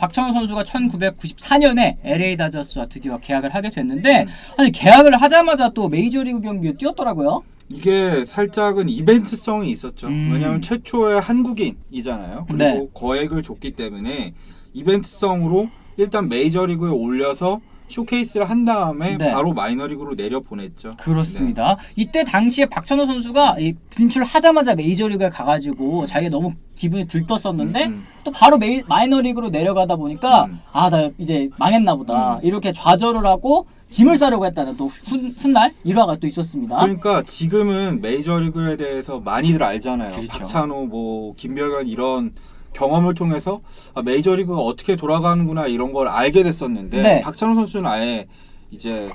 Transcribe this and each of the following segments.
박찬호 선수가 1994년에 LA 다저스와 드디어 계약을 하게 됐는데 아니 계약을 하자마자 또 메이저리그 경기에 뛰었더라고요. 이게 살짝은 이벤트성이 있었죠. 왜냐하면 최초의 한국인이잖아요. 그리고 네. 거액을 줬기 때문에 이벤트성으로 일단 메이저리그에 올려서 쇼케이스를 한 다음에 네. 바로 마이너리그로 내려보냈죠. 그렇습니다. 이때 당시에 박찬호 선수가 진출하자마자 메이저리그에 가가지고 자기가 너무 기분이 들떴었는데 또 바로 마이너리그로 내려가다 보니까 아, 나 이제 망했나 보다 이렇게 좌절을 하고 짐을 싸려고 했다는 또 훗날 일화가 또 있었습니다. 그러니까 지금은 메이저리그에 대해서 많이들 알잖아요. 그렇죠. 박찬호, 뭐 김별관 이런 경험을 통해서 메이저리그가 어떻게 돌아가는구나 이런 걸 알게 됐었는데 네. 박찬호 선수는 아예 이제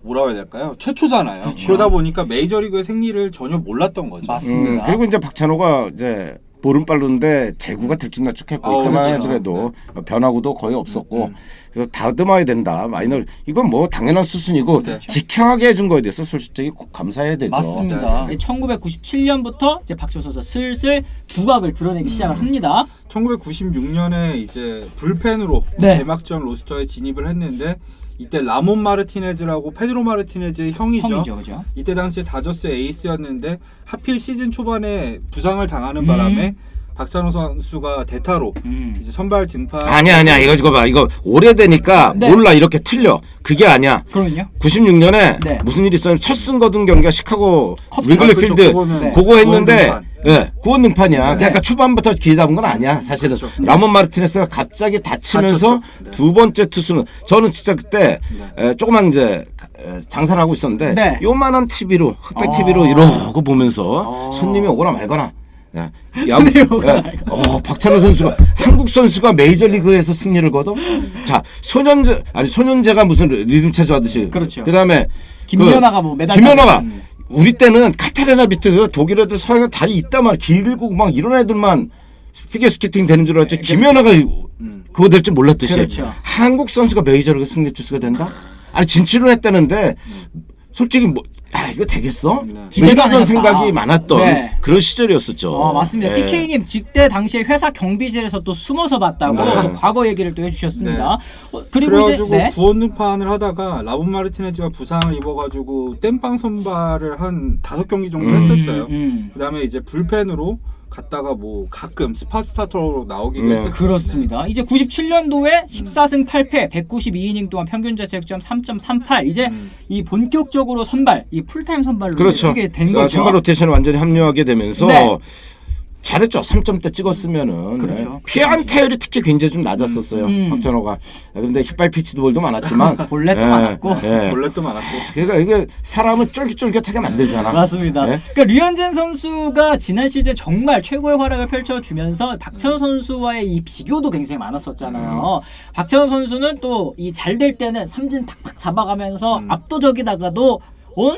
뭐라고 해야 될까요? 최초잖아요. 그렇죠. 그러다 보니까 메이저리그의 생리를 전혀 몰랐던 거죠. 맞습니다. 그리고 이제 박찬호가 이제 볼은 빠른데 제구가 들쭉날쭉했고 이때만해도 변화구도 거의 없었고 그래서 다듬어야 된다. 마이너 이건 뭐 당연한 수순이고 직행하게 해준 거에 대해서 솔직히 꼭 감사해야 되죠. 맞습니다. 이제 1997년부터 이제 박찬호 선수가 슬슬 두각을 드러내기 시작을 합니다. 1996년에 이제 불펜으로 네. 개막전 로스터에 진입을 했는데 이때 라몬 마르티네즈라고 페드로 마르티네즈의 형이죠. 그죠? 이때 당시에 다저스 에이스였는데 하필 시즌 초반에 부상을 당하는 바람에 박찬호 선수가 대타로 이제 선발 등판. 아니야 이거 봐 이거 오래되니까 네. 몰라 이렇게 틀려 그게 아니야. 그럼요. 96년에 네. 무슨 일이 있었냐면 첫 승 거둔 경기가 시카고 컵스. 위글리 그렇죠. 필드 그거는 그거 했는데 구원 구원 등판이야. 그러니까 초반부터 기회 잡은 건 아니야 사실은. 그렇죠. 라몬 마르티네스가 갑자기 다치면서 다쳤죠. 네. 두 번째 투수는 저는 진짜 그때 조그만 이제 장사를 하고 있었는데 네. 요만한 TV로 흑백 TV로 이러고 보면서 손님이 오거나 말거나 박찬호 선수가 한국 선수가 메이저리그에서 승리를 거둬? 자 소년제가 무슨 리듬 체조하듯이 그렇죠. 그다음에 김연아가 뭐 메달 김연아가 우리 때는 카타리나 비트 독일 애들 서양 애들 다 있단 말이야. 길고 막 이런 애들만 피겨스케이팅 되는 줄 알았지. 김연아가 그거 될 줄 몰랐듯이 그렇죠. 한국 선수가 메이저리그 승리 투수가 된다? 아니 진출을 했다는데 솔직히 뭐 이거 되겠어? 기대도 안 이런 했었다. 생각이 많았던 네. 그런 시절이었었죠. 맞습니다. 예. TK님 그때 당시에 회사 경비실에서 또 숨어서 봤다고 또 과거 얘기를 또 해주셨습니다. 그리고 그래가지고 이제 구원 등판을 하다가 라본 마르티네즈가 부상을 입어가지고 땜빵 선발을 한 5경기 정도 했었어요. 그다음에 이제 불펜으로 갔다가 뭐 가끔 스팟 스타터로 나오기도 했었어요. 그렇습니다. 이제 97년도에 14승 8패 192이닝 동안 평균 자책점 3.38 이제 이 본격적으로 선발 이 풀타임 선발로 그렇죠. 뛰게 된 거죠. 선발 로테이션에 완전히 합류하게 되면서 네. 잘했죠. 3점대 찍었으면은. 그렇죠. 피안 타율이 특히 굉장히 좀 낮았었어요. 박찬호가. 그런데 휘발 피치볼도 많았지만 볼넷도 많았고. 볼넷도 많았고. 그러니까 이게 사람을 쫄깃쫄깃하게 만들잖아. 맞습니다. 네? 그러니까 류현진 선수가 지난 시즌 정말 최고의 활약을 펼쳐주면서 박찬호 선수와의 이 비교도 굉장히 많았었잖아요. 박찬호 선수는 또 이 잘 될 때는 삼진 탁탁 잡아가면서 압도적이다가도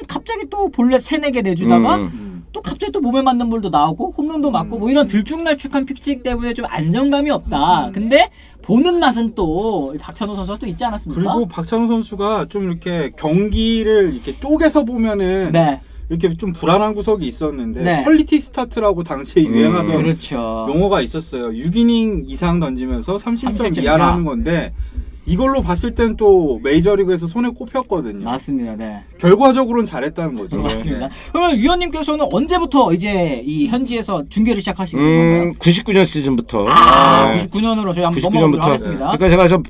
갑자기 또 볼넷 3-4개 내주다가 또 갑자기 또 몸에 맞는 볼도 나오고 홈런도 맞고 뭐 이런 들쭉날쭉한 피칭 때문에 좀 안정감이 없다. 근데 보는 맛은 또 박찬호 선수가 또 있지 않았습니까? 그리고 박찬호 선수가 좀 이렇게 경기를 이렇게 쪼개서 보면은 네. 이렇게 좀 불안한 구석이 있었는데 네. 퀄리티 스타트라고 당시에 유행하던 그렇죠. 용어가 있었어요. 6이닝 이상 던지면서 30점 30점 이하라는 건데 이걸로 봤을 땐 또 메이저리그에서 손에 꼽혔거든요. 맞습니다. 네. 결과적으로는 잘했다는 거죠. 맞습니다. 네. 그러면 위원님께서는 언제부터 이제 이 현지에서 중계를 시작하시게 된 건가요? 99년 시즌부터. 99년으로 저희 한번 넘어가도록 하겠습니다. 그러니까 제가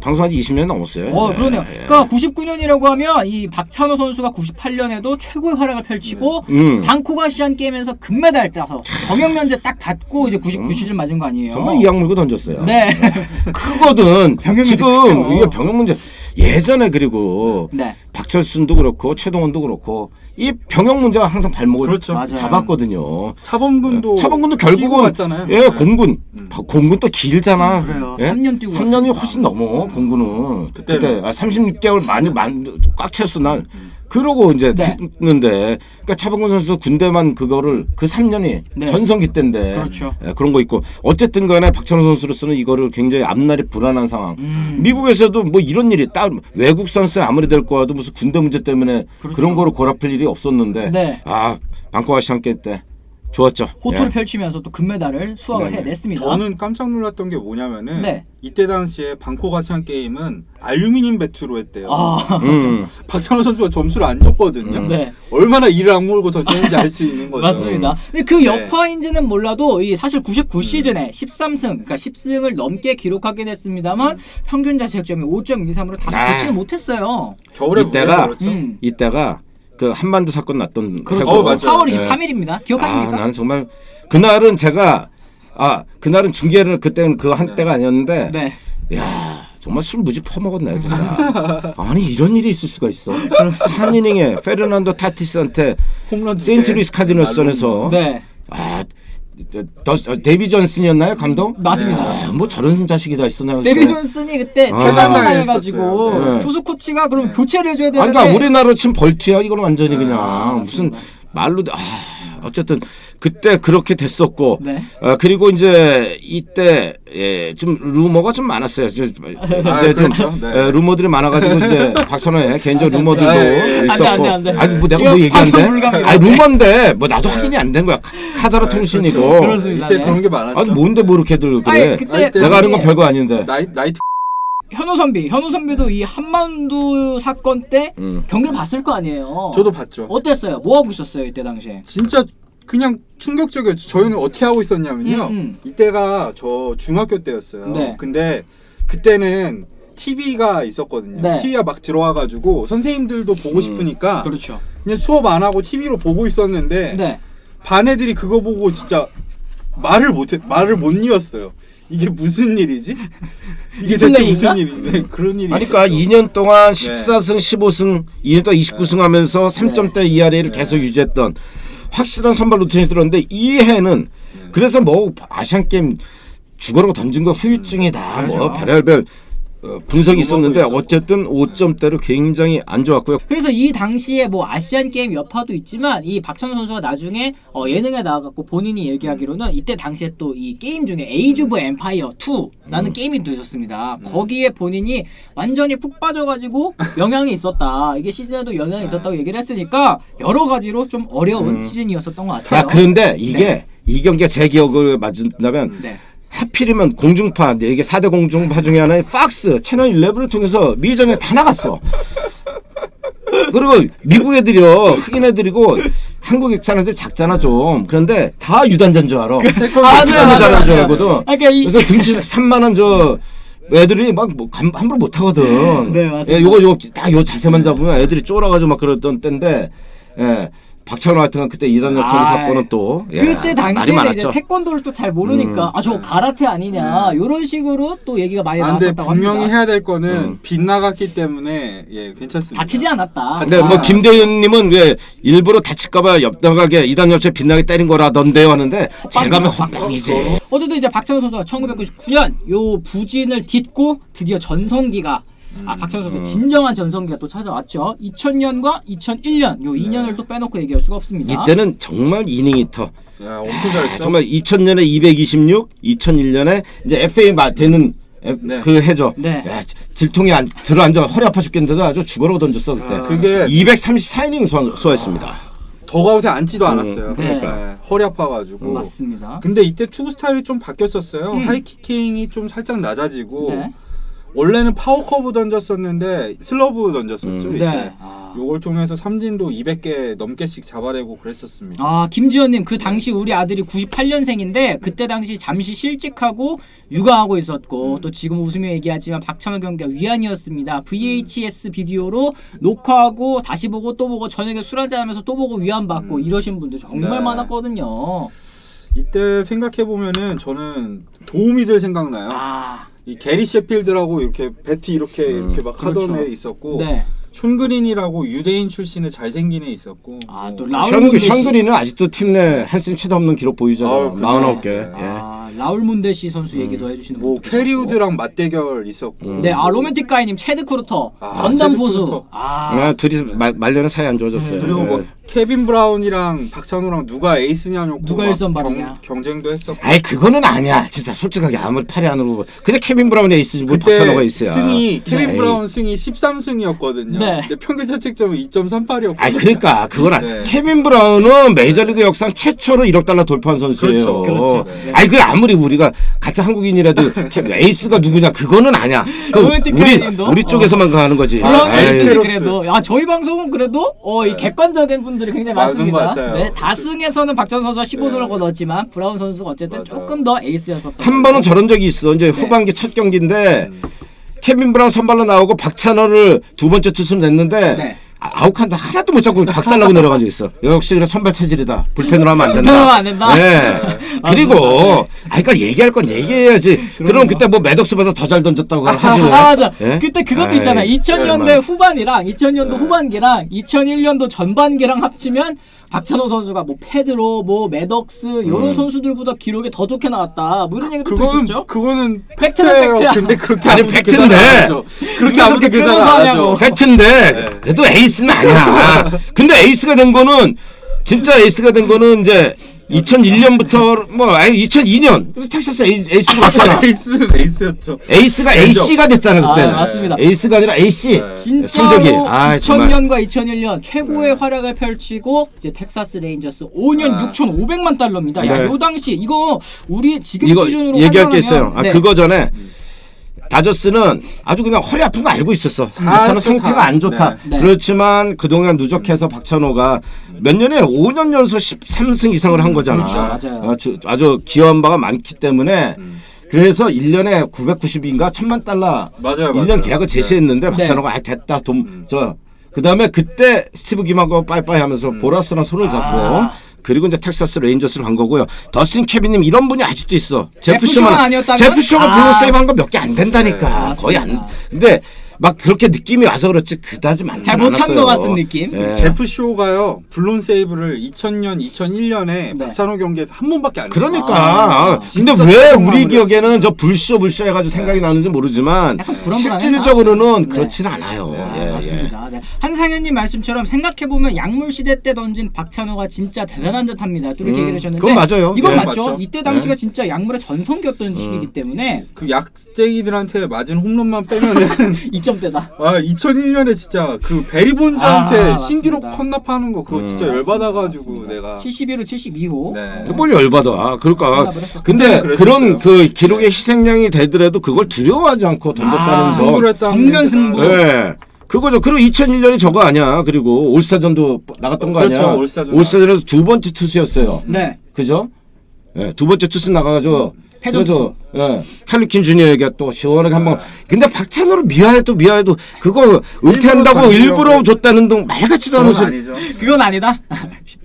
방송한 지 20년 넘었어요. 그러네요. 그러니까 99년이라고 하면 이 박찬호 선수가 98년에도 최고의 활약을 펼치고 방콕 아시안 게임에서 금메달 따서 병역 면제 딱 받고 이제 99 시즌 맞은 거 아니에요? 정말 이악 물고 던졌어요. 네. 크거든. 병역 문제 지금 크죠. 이게 병역 문제 예전에 그리고 네. 박철순도 그렇고 최동원도 그렇고 이 병역 문제가 항상 발목을 그렇죠. 맞아요. 잡았거든요. 차범근도 결국은 갔잖아요. 공군 또 길잖아. 그래요. 예? 3년 뛰고 3년이 갔습니다. 훨씬 넘어 공군은. 그때는. 36개월 많이 꽉 찼어 난. 그러고 이제 네. 했는데 그러니까 차범근 선수 군대만 그거를 그 3년이 네. 전성기 때인데 그렇죠. 그런 거 있고 어쨌든 간에 박찬호 선수로서는 이거를 굉장히 앞날이 불안한 상황. 미국에서도 뭐 이런 일이 딱 외국 선수에 아무리 될 거라도 무슨 군대 문제 때문에 그렇죠. 그런 거를 골아플 일이 없었는데 네. 방콕 아시안 게임 때 좋았죠. 호투를 예. 펼치면서 또 금메달을 수확을 네네. 해냈습니다. 저는 깜짝 놀랐던 게 뭐냐면은 네. 이때 당시에 방콕 아시안 게임은 알루미늄 배트로 했대요. 아, 박찬호 선수가 점수를 안 줬거든요. 네. 얼마나 이를 악물고 던졌는지 알 수 있는 거죠. 맞습니다. 근데 그 네. 여파인지는 몰라도 이 사실 99 시즌에 13승, 그러니까 10승을 넘게 기록하긴 했습니다만 평균 자책점이 5.23으로 다시 아. 붙지는 못했어요. 겨울에 이때가 그렇죠. 이때가 그 한반도 사건 났던 그렇죠. 해고. 맞아요. 4월 네. 23일입니다. 기억하십니까? 나는 정말 그날은 제가 그날은 중계를 그때는 그 한때가 아니었는데 네. 야 정말 술 무지 퍼먹었네 진짜. 아니 이런 일이 있을 수가 있어. 한 이닝에 페르난도 타티스한테 홈런 두 개. 세인트루이스 카디너스전에서 네. 데이비 존슨이었나요 감독? 맞습니다. 뭐 저런 자식이 다 있었나. 데비 존슨이 그때 퇴장을 퇴장당했었어요. 해가지고 네. 투수 코치가 그럼 교체를 해줘야 되는데 그러니까 우리나라 지금 벌티야 이건 완전히 그냥 무슨 맞습니다. 말로 어쨌든 그때 그렇게 됐었고 네. 그리고 이제 이때 좀 루머가 좀 많았어요. 좀 그렇죠. 네. 루머들이 많아가지고 이제 박찬호의 개인적 루머들도 네. 있었고 안 돼. 아니 뭐 내가 이거 뭐 얘기한데 방송 불가입니다. 아니 루머인데 뭐 나도 확인이 안 된 거야. 카다라 통신이고 그렇습니다. 이때 네. 그런 게 많았죠. 아니 뭔데 뭐 이렇게들 아니, 그래. 그때 내가 하는 건 당시에 별거 아닌데. 나이트 현우 선비도 이 한만두 사건 때 경기를 봤을 거 아니에요. 저도 봤죠. 어땠어요? 뭐 하고 있었어요 이때 당시에? 진짜 그냥 충격적이었죠. 저희는 어떻게 하고 있었냐면요. 이때가 저 중학교 때였어요. 네. 근데 그때는 TV가 있었거든요. 네. TV가 막 들어와가지고 선생님들도 보고 싶으니까 그렇죠. 그냥 수업 안 하고 TV로 보고 있었는데 네. 반 애들이 그거 보고 진짜 말을 못 이었어요. 이게 무슨 일이지? 이게 대체 리플레이인가? 무슨 일인데 그런 일이 그러니까 있었죠. 2년 동안 14승 15승 2년 동안 29승 하면서 3점대 이하를 계속 유지했던 확실한 선발 루틴이 들었는데 이 해는 그래서 뭐 아시안게임 죽어라고 던진 거 후유증이다 뭐 별의별 분석이 있었는데 어쨌든 5점대로 굉장히 안 좋았고요. 그래서 이 당시에 뭐 아시안 게임 여파도 있지만 이 박찬호 선수가 나중에 예능에 나와갖고 본인이 얘기하기로는 이때 당시에 또 이 게임 중에 에이즈 오브 엠파이어 2라는 게임이 또 있었습니다. 거기에 본인이 완전히 푹 빠져가지고 영향이 있었다. 이게 시즌에도 영향이 있었다고 얘기를 했으니까 여러 가지로 좀 어려운 시즌이었었던 것 같아요. 그런데 이게 이 경기가 제 기억을 맞춘다면 네. 하필이면 공중파 이게 4대 공중파 중에 하나인 팍스 채널 11을 통해서 미전에 다 나갔어. 그리고 미국 애들이요 흑인 애들이고 한국 사람들 작잖아 좀. 그런데 다 유단자인 줄 알아. 유단자인 줄 알거든. 그러니까 그래서 등치 3만 원 저 애들이 막 뭐 함부로 못 하거든. 네, 맞습니다. 예, 요거 딱 요 자세만 잡으면 애들이 쫄아가지고 막 그랬던 때인데. 예. 박찬호 같은 건 그때 이단 여천 사건은 또 그때 말이 당시에 이제 많았죠. 태권도를 또 잘 모르니까 저거 가라테 아니냐 이런 식으로 또 얘기가 많이 근데 나왔었다고 분명히 합니다. 해야 될 거는 빗나갔기 때문에 괜찮습니다. 다치지 않았다. 근데 뭐 김대현님은 왜 일부러 다칠까봐 옆나가게 이단 여천 빛나게 때린 거라던데요 하는데 제가 하면 헛방이지. 어쨌든 이제 박찬호 선수가 1999년 요 부진을 딛고 드디어 전성기가 박찬호 선수의 진정한 전성기가 또 찾아왔죠. 2000년과 2001년 요 2년을 또 빼놓고 얘기할 수가 없습니다. 이때는 정말 이닝 히터. 야, 엄청 잘했죠. 정말 2000년에 226, 2001년에 이제 FA 되는 네. 그 해죠. 네. 야, 질통이 들어앉아 허리 아파 죽겠는데도 아주 죽어라고 던졌어 그때. 그게 234이닝 소화했습니다. 더가웃에 앉지도 않았어요. 네. 허리 아파가지고. 맞습니다. 근데 이때 투구 스타일이 좀 바뀌었었어요. 하이키킹이 좀 살짝 낮아지고 네. 원래는 파워 커브 던졌었는데 슬러브 던졌었죠. 이때. 네. 요걸 통해서 삼진도 200개 넘게씩 잡아내고 그랬었습니다. 김지현님 그 당시 우리 아들이 98년생인데 그때 당시 잠시 실직하고 육아하고 있었고 또 지금 웃으며 얘기하지만 박찬호 경기가 위안이었습니다. VHS 비디오로 녹화하고 다시 보고 또 보고 저녁에 술 한잔하면서 또 보고 위안받고 이러신 분들 정말 네. 많았거든요. 이때 생각해 보면은 저는 도움이 될 생각나요. 이 게리 셰필드라고 이렇게 배트 이렇게 막 하던 그렇죠. 애 있었고 네. 숀 그린이라고 유대인 출신의 잘생긴 애 있었고 또 라울 문데시. 션 그린은 아직도 팀 내 한승 최다 없는 기록 보이잖아. 그렇죠. 49개. 네. 라울 문데시 선수 얘기도 해주시는 뭐 분도 계셨고. 캐리우드랑 맞대결 있었고 네, 로맨틱 가이님 체드 크루터, 아, 전담 체드 보수. 크루터. 둘이 말년에 사이 안 좋아졌어요. 그리고 뭐 케빈 브라운이랑 박찬호랑 누가 에이스냐 놓고 누가 막 일선발이냐. 경쟁도 했었고. 아이 그거는 아니야. 진짜 솔직하게 아무리 팔이 안으로 근데 케빈 브라운이 에이스지 뭐 그때 박찬호가 에이스야. 승이 케빈 네. 브라운 승이 13승이었거든요. 네. 근데 평균 자책점은 2.38이었거든요. 아니 그러니까 그건 네. 케빈 브라운은 메이저리그 역상 최초로 1억 달러 돌파한 선수예요. 그렇죠. 네. 아니 그 아무리 우리가 같은 한국인이라도 에이스가 누구냐 그거는 아니야. 그 우리 쪽에서만 하는 거지. 브라운 아이, 에이스는 에이스. 그래도 저희 방송은 그래도 이 객관적인 분들이 굉장히 맞는 많습니다. 것 같아요. 네, 다승에서는 박찬호 선수가 15승을 네. 거뒀지만 브라운 선수가 어쨌든 맞아요. 조금 더 에이스였었던 한 번은 저런 적이 있어. 이제 후반기 첫 경기인데 케빈 브라운 선발로 나오고 박찬호를 두 번째 투수를 냈는데 네. 아웃칸도 하나도 못 잡고 박살나고 내려간 적 있어. 역시 그래 선발 체질이다. 불펜으로 하면 안 된다. 불펜으로 안 된다? 네. 그리고 그러니까 얘기할 건 얘기해야지. 그럼 그럼요. 그때 뭐 매덕스보다 더 잘 던졌다고 하지. 맞아. 예? 그때 그것도 아이, 있잖아. 2000년대 정말. 후반이랑 2000년도 후반기랑 2001년도 전반기랑 합치면 박찬호 선수가 뭐 페드로, 뭐 매덕스 이런 선수들보다 기록이 더 좋게 나왔다. 뭐 이런 얘기도 또 있었죠. 그거는 팩트는 팩트예요. 팩트야. 근데 그렇게 아니, 아무도 팩트인데. 계산 안 하죠. 그렇게 아무도 그렇게 계산 끊어서 안 하냐고. 하죠. 팩트인데 그래도 에이스는 아니야. 근데 에이스가 된 거는 진짜 에이스가 된 거는 이제 2001년부터 뭐 아니 2002년 텍사스 에이스로 갔잖아. 에이스는 에이스였죠. 에이스가 AC가 됐잖아 그때는. 맞습니다. 에이스가 아니라 AC. 네. 진짜로 성적이. 정말. 2000년과 2001년 최고의 활약을 펼치고 이제 텍사스 레인저스 5년 6,500만 달러입니다. 야, 네. 요 당시 이거 우리 지금 이거 기준으로 얘기할 게 환산하면- 있어요. 네. 그거 전에 다저스는 아주 그냥 허리 아픈 거 알고 있었어. 박찬호 상태가 안 좋다. 네. 그렇지만 그동안 누적해서 박찬호가 몇 년에 5년 연속 13승 이상을 한 거잖아. 그렇죠. 맞아요. 아주 기여한 바가 많기 때문에 그래서 1년에 990인가 1000만 달러 맞아요, 1년 맞아요. 계약을 네. 제시했는데 박찬호가 됐다 그다음에 그때 스티브 김하고 빠이빠이 하면서 보라스랑 손을 잡고 그리고 이제 텍사스 레인저스로 간 거고요. 더스틴 케빈님 이런 분이 아직도 있어. 제프 쇼가 아니었다면? 제프 쇼가 블루 세이브 한 거 몇 개 안 된다니까. 네, 거의 안. 맞습니다. 근데 막 그렇게 느낌이 와서 그렇지 그다지 많지 잘 않았어요. 못한 것 같은 느낌. 예. 제프 쇼가요. 블론 세이브를 2000년, 2001년에 네. 박찬호 경기에서 한 번밖에 안 그러니까. 아, 근데 진짜 왜 짜증나고 우리 그랬어요. 기억에는 저 불쇼 해가지고 생각이 나는지 모르지만 약간 불안불안했나? 실질적으로는 네. 그렇지는 않아요. 예, 맞습니다. 네. 한상현님 말씀처럼 생각해보면 약물 시대 때 던진 박찬호가 진짜 대단한 듯합니다. 또 이렇게 얘기를 하셨는데 그건 맞아요. 이건 예. 맞죠. 맞죠. 이때 당시가 진짜 약물의 전성기였던 시기이기 때문에 그 약쟁이들한테 맞은 홈런만 빼면은 2점대다. 2001년에 진짜 그 베리 본즈한테 아, 신기록 맞습니다. 헌납하는 거 그거 진짜 열받아가지고 내가 71호, 72호. 네. 뭘 열받아. 그러니까. 그랬었죠. 근데 그때는 그런 그랬었어요. 그 기록의 희생양이 되더라도 그걸 두려워하지 않고 던졌다는 거. 승부를 했다는 정면 얘기가- 승부. 예. 그거죠. 그리고 2001년이 저거 아니야. 그리고 올스타전도 나갔던 거 그렇죠. 아니야. 올스타전 올스타전에서 두 번째 투수였어요. 네. 그죠? 예, 두 번째 투수 나가가지고. 패전 투수. 예, 캘리킨 주니어에게 또 시원하게 한번. 근데 박찬호를 미화해도 그거 은퇴한다고 일부러 줬다는 둥 말같지도 그건 않으면서 아니죠. 그건 아니다.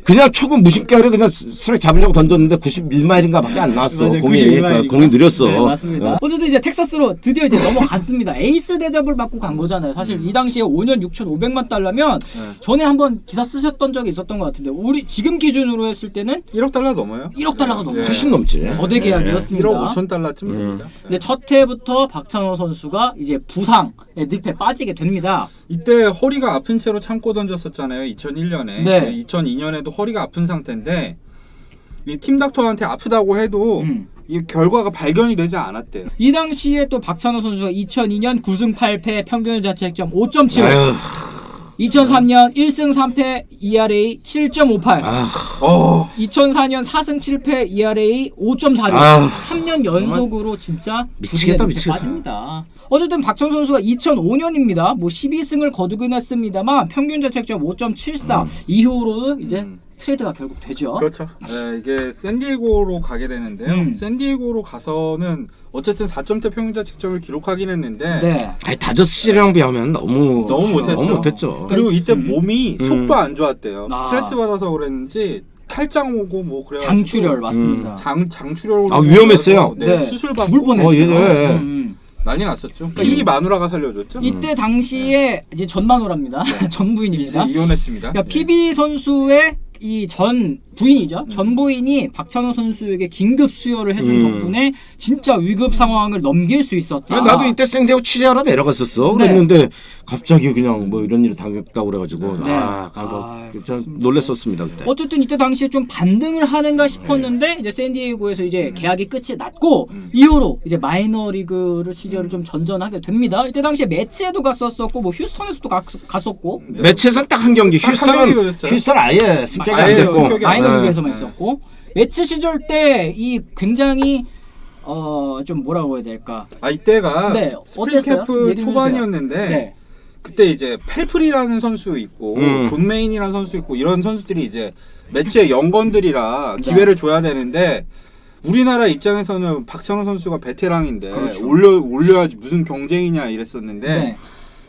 그냥 초구 무심결에 그냥 스트라이크 잡으려고 던졌는데 91마일인가밖에 안 나왔어. 맞아요. 공이 91마일인가? 그러니까 공이 느렸어. 네, 맞습니다. 어쨌든 이제 텍사스로 드디어 이제 넘어갔습니다. 에이스 대접을 받고 간 거잖아요. 사실 이 당시에 5년 6,500만 달러면 전에 한번 기사 쓰셨던 적이 있었던 것 같은데 우리 지금 기준으로 했을 때는 1억 달러 넘어요? 1억 달러가 넘어요. 훨씬 넘지. 거대 계약이었습니다. 1억 5천 달러쯤 됩니다. 근데 첫 해부터 박찬호 선수가 이제 부상의 늪에 빠지게 됩니다. 이때 허리가 아픈 채로 참고 던졌었잖아요. 2001년에. 네. 2002년에도 허리가 아픈 상태인데 이 팀 닥터한테 아프다고 해도 이 결과가 발견이 되지 않았대요. 이 당시에 또 박찬호 선수가 2002년 9승 8패 평균 자책점 5.75, 아유, 2003년 1승 3패 ERA 7.58, 아, 2004년 4승 7패 ERA 5.46. 아우. 3년 연속으로 진짜 미치겠다, 두 개의 미치겠어. 빠집니다. 어쨌든 박찬호 선수가 2005년입니다. 뭐 12승을 거두긴 했습니다만 평균 자책점 5.74 이후로는 이제 트레이드가 결국 되죠. 그렇죠. 네, 이게 샌디에고로 가게 되는데요. 샌디에고로 가서는 어쨌든 4점대 평균 자책점을 기록하긴 했는데 네. 아니 다저스 시리랑 비하면 너무 못했죠. 너무 못했죠. 그리고 이때 몸이 속도 안 좋았대요. 아. 스트레스 받아서 그랬는지 탈장 오고 뭐 그래. 장출혈 맞습니다. 장출혈. 아, 위험했어요. 네, 네. 수술 죽을 받고 뻔했어요. 예. 난리 났었죠. 이 마누라가 살려줬죠. 이때 당시에 이제 전마누라입니다. 전 이제 부인입니다. 이혼했습니다. 그러니까 PB 선수의 이 전 부인이죠. 전 부인이 박찬호 선수에게 긴급 수혈을 해준 덕분에 진짜 위급 상황을 넘길 수 있었다. 나도 이때 생대하고 취재하러 내려갔었어. 네. 그랬는데 갑자기 그냥 뭐 이런 일을 당했다고 그래가지고 네. 좀 놀랬었습니다 그때. 어쨌든 이때 당시에 좀 반등을 하는가 싶었는데 이제 샌디에이고에서 이제 계약이 끝이 났고 이후로 이제 마이너리그를 시절을 좀 전전하게 됩니다. 이때 당시에 매치에도 갔었고 뭐 휴스턴에서도 갔었고 매치에서는 딱 한 경기. 딱한 경기 걸렸어요. 휴스턴 아예 승격이 안 아예 됐고. 승격이 안 마이너리그에서만 네. 있었고 매치 시절 때 이 굉장히 좀 뭐라고 해야 될까? 이때가 네, 스프링 어땠어요? 캠프 얘기 좀 초반이었는데 네. 그때 이제 펠프리라는 선수 있고 존 메인이라는 선수 있고 이런 선수들이 이제 매치의 영건들이라 기회를 줘야 되는데 우리나라 입장에서는 박찬호 선수가 베테랑인데 그렇죠. 올려야지 무슨 경쟁이냐 이랬었는데 네.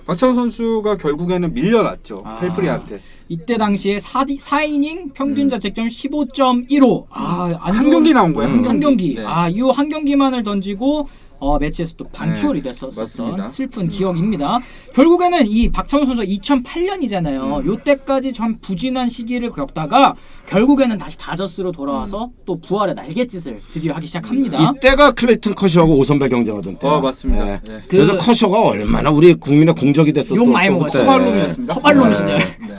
박찬호 선수가 결국에는 밀려났죠. 펠프리한테. 이때 당시에 4이닝 평균 자책점 15.15. 한 경기 나온 거예요. 한 경기. 네. 이 한 경기만을 던지고 매치에서 또 반출이 네, 됐었던 맞습니다. 슬픈 기억입니다. 결국에는 이 박찬호 선수가 2008년이잖아요. 요때까지 참 부진한 시기를 겪다가 결국에는 다시 다저스로 돌아와서 또 부활의 날갯짓을 드디어 하기 시작합니다. 이때가 클레이튼 커쇼하고 오선발 경쟁하던 때. 맞습니다. 네. 네. 그래서 커쇼가 얼마나 우리 국민의 공적이 됐었어. 욕 많이 먹었죠. 커발놈이었습니다. 커발놈 네. 시절. 네.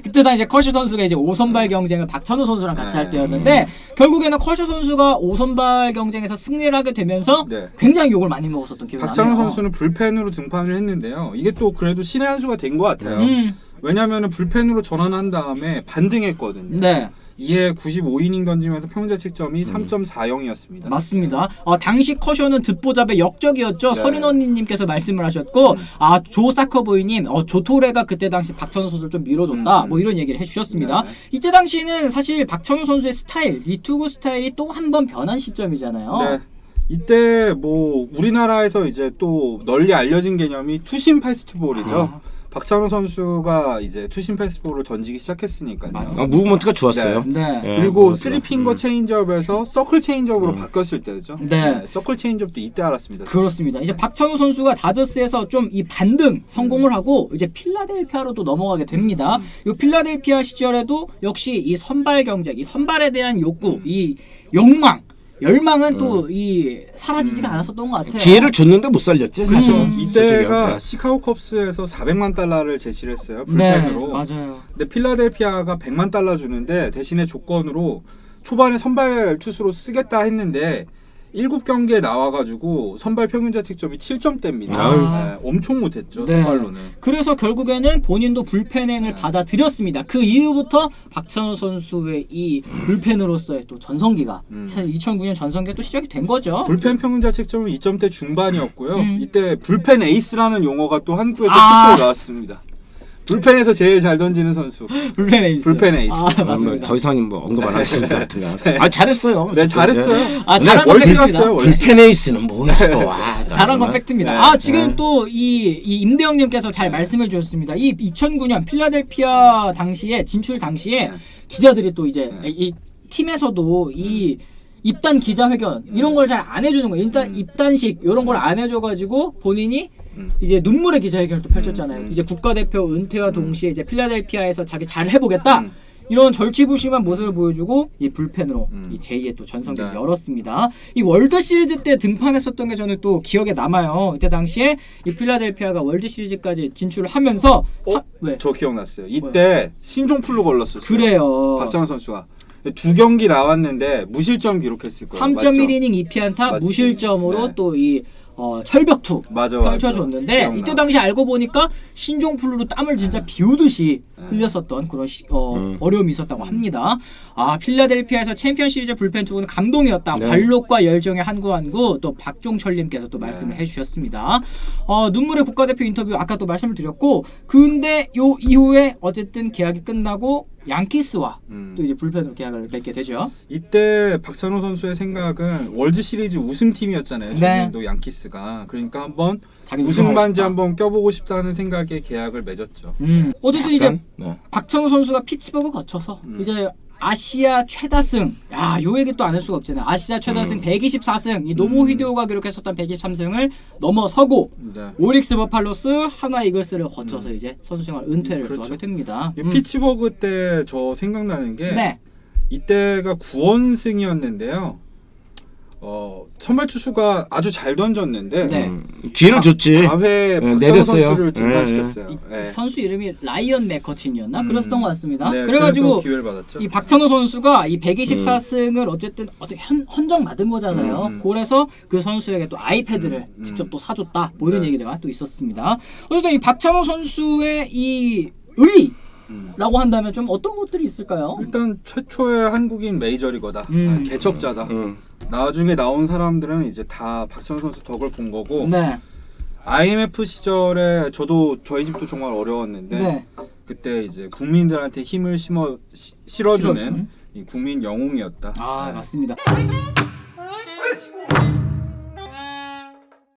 그때 당시에 커쇼 선수가 이제 5선발 경쟁을 박찬호 선수랑 같이 할 때였는데 결국에는 커쇼 선수가 5선발 경쟁에서 승리를 하게 되면서 네. 굉장히 욕을 많이 먹었었던 기억이 나네요. 박찬호 선수는 불펜으로 등판을 했는데요. 이게 또 그래도 신의 한 수가 된 것 같아요. 왜냐하면 불펜으로 전환한 다음에 반등했거든요. 네. 이에 95이닝 던지면서 평균 자책점이 3.40이었습니다. 맞습니다. 당시 커쇼는 듣보잡의 역적이었죠. 네. 서린 언니님께서 말씀을 하셨고 조 사커보이님 조토레가 그때 당시 박찬호 선수를 좀 밀어줬다 뭐 이런 얘기를 해주셨습니다. 네. 이때 당시는 사실 박찬호 선수의 스타일 이 투구 스타일이 또 한 번 변한 시점이잖아요. 네. 이때 뭐 우리나라에서 이제 또 널리 알려진 개념이 투심 패스트볼이죠. 박찬호 선수가 이제 투심 패스트볼을 던지기 시작했으니까요. 맞습니다. 무브먼트가 좋았어요. 네. 네, 그리고 무브먼트가. 쓰리핑거 체인지업에서 서클 체인지업으로 바뀌었을 때죠. 네. 서클 체인지업도 이때 알았습니다. 그렇습니다. 이제 박찬호 선수가 다저스에서 좀 이 반등 성공을 하고 이제 필라델피아로도 넘어가게 됩니다. 이 필라델피아 시절에도 역시 이 선발 경쟁, 이 선발에 대한 욕구, 이 욕망, 열망은 또 이 사라지지가 않았었던 것 같아요. 기회를 줬는데 못 살렸지 사실. 이때가 솔직히. 시카고 컵스에서 400만 달러를 제시를 했어요. 네, 불펜으로. 맞아요. 근데 필라델피아가 100만 달러 주는데 대신에 조건으로 초반에 선발 투수로 쓰겠다 했는데 7경기에 나와가지고 선발 평균 자책점이 7점대입니다. 네, 엄청 못했죠. 네. 선발로는. 그래서 결국에는 본인도 불펜행을 받아들였습니다. 그 이후부터 박찬호 선수의 이 불펜으로서의 또 전성기가 사실 2009년 전성기가 또 시작이 된 거죠. 불펜 평균 자책점은 2점대 중반이었고요. 이때 불펜 에이스라는 용어가 또 한국에서 실제로 나왔습니다. 불펜에서 제일 잘 던지는 선수. 불펜 에이스. 불펜 에이스. 맞습니다. 더 이상 뭐 언급 안 하겠습니다. 잘했어요. 네, 잘했어요. 잘한 건 월시 팩트입니다. 갔어요. 월시. 불펜 에이스는 뭐야 또. 잘한 건 팩트입니다. 네. 지금 또 이 임대영님께서 잘 말씀해 주셨습니다. 이 2009년 필라델피아 당시에 진출 당시에 기자들이 또 이제 이 팀에서도 이 입단 기자회견 이런 걸 잘 안 해주는 거예요. 일단 입단식 이런 걸 안 해줘가지고 본인이 이제 눈물의 기자회견을 또 펼쳤잖아요. 이제 국가대표 은퇴와 동시에 이제 필라델피아에서 자기 잘 해보겠다. 이런 절치부심한 모습을 보여주고 이 불펜으로 이 제2의 또 전성기를 네. 열었습니다. 이 월드 시리즈 때 등판했었던 게 저는 또 기억에 남아요. 이때 당시에 이 필라델피아가 월드 시리즈까지 진출을 하면서 왜? 저 기억났어요. 이때 신종플루 걸렸었어요. 그래요. 박찬호 선수가 2경기 나왔는데 무실점 기록했을 거예요. 3.1이닝 2피안타 맞지? 무실점으로 네. 또 이 철벽투 맞아. 펼쳐줬는데 기억나. 이때 당시 알고 보니까 신종플루로 땀을 진짜 비오듯이 흘렸었던 그런 어려움이 있었다고 합니다. 필라델피아에서 챔피언 시리즈 불펜 투구는 감동이었다. 네. 관록과 열정의 한구한구 또 박종철님께서 또 말씀을 해주셨습니다. 눈물의 국가대표 인터뷰 아까 또 말씀을 드렸고 근데 요 이후에 어쨌든 계약이 끝나고 양키스와 또 이제 불펜으로 계약을 맺게 되죠. 이때 박찬호 선수의 생각은 월드 시리즈 우승팀이었잖아요. 작년도 양키스가. 그러니까 한번 자기 우승 반지 우승하고 싶다. 한번 껴보고 싶다는 생각에 계약을 맺었죠. 어쨌든 이제 네. 박찬호 선수가 피츠버그 거쳐서 이제 아시아 최다승 요 얘기 또 안 할 수가 없잖아요. 아시아 최다승 124승 이 노모 히데오가 기록했었던 123승을 넘어서고 네. 오릭스 버팔로스 하나 이글스를 거쳐서 이제 선수 생활 은퇴를 또 그렇죠. 하게 됩니다. 이 피츠버그 때 저 생각나는 게 네. 이때가 9원승이었는데요. 선발 투수가 아주 잘 던졌는데 네. 기회를 줬지. 4회 박찬호 내렸어요. 선수를 등판시켰어요. 이 네. 선수 이름이 라이언 맥커친이었나? 그랬었던 것 같습니다. 네, 그래가지고 그래서 기회를 받았죠. 이 박찬호 선수가 이 124승을 어쨌든 헌정 받은 거잖아요. 그래서 그 선수에게 또 아이패드를 직접 또 사줬다. 뭐 이런 네. 얘기가 또 있었습니다. 어쨌든 이 박찬호 선수의 이 의라고 한다면 좀 어떤 것들이 있을까요? 일단 최초의 한국인 메이저리거다. 개척자다. 나중에 나온 사람들은 이제 다 박찬호 선수 덕을 본 거고. 네. IMF 시절에 저희 집도 정말 어려웠는데 네. 그때 이제 국민들한테 힘을 실어주는 이 국민 영웅이었다. 아, 네. 맞습니다.